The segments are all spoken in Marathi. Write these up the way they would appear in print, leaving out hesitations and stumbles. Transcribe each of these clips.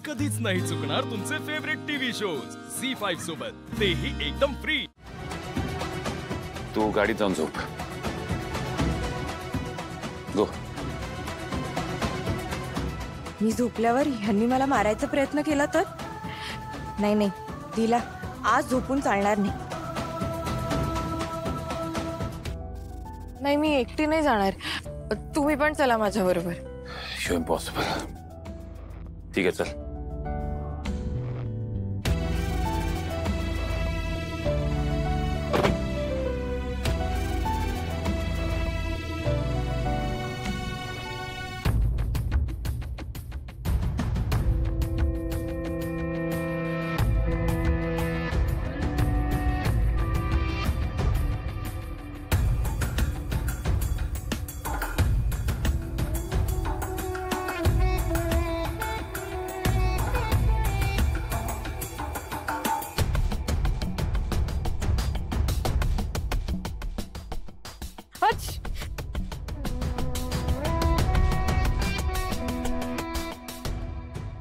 कधीच नाही चुकणार तुमचे फेवरेट टीव्ही शोज झी5 सोबत, तेही एकदम फ्री। तू गाडीत जाऊन झोप। गो। मी झोपल्यावर ह्यांनी मला मारायचा प्रयत्न केला तर? नाही नाही, दिला आज झोपून चालणार नाही। नाही, मी एकटी नाही जाणार, तुम्ही पण चला माझ्या बरोबर। Show impossible. ठीक आहे, चल।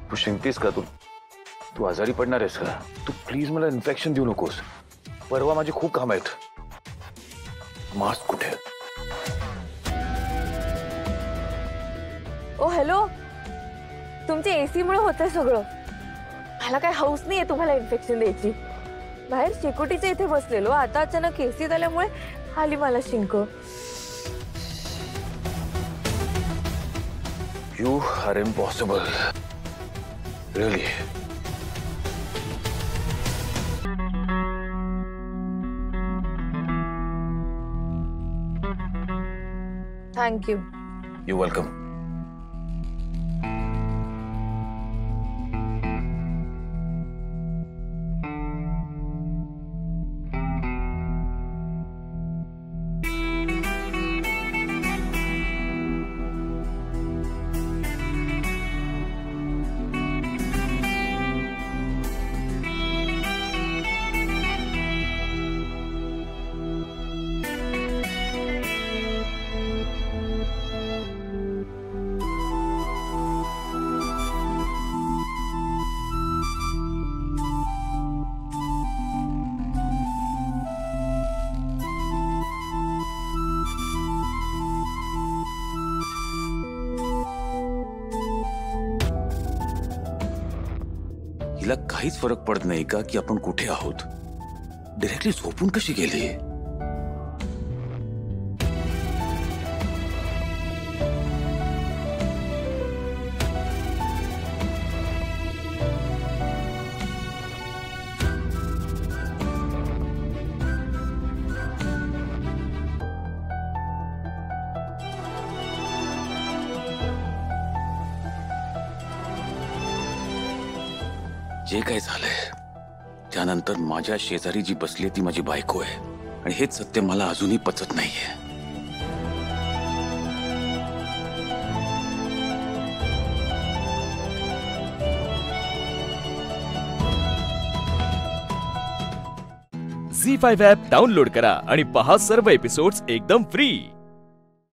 तू शिंकतीस का? तू आजारी पडणार आहेस का? तू प्लीज मला इन्फेक्शन देऊ नकोस। परवा माझे खूप काम आहेत। मास्क कुठे? ओ हॅलो, तुमच्या एसी मुळे होतंय सगळं। मला काय हौस नाहीये तुम्हाला इन्फेक्शन द्यायची। बाहेर शेकोटीच्या इथे बसलेलो, आता अचानक एसीत आल्यामुळे आली मला शिंक। You are impossible. Really? Thank you. You're welcome. हिला काहीच फरक पडत नाही का की आपण कुठे आहोत? डायरेक्टली झोपून कशी गेली? जे काही झालंय त्यानंतर माझ्या शेजारी जी बसली ती माझी बायको आहे, आणि हेच सत्य मला अजूनही पचत नाहीये। झी5 ॲप डाउनलोड करा आणि पहा सर्व एपिसोड्स एकदम फ्री।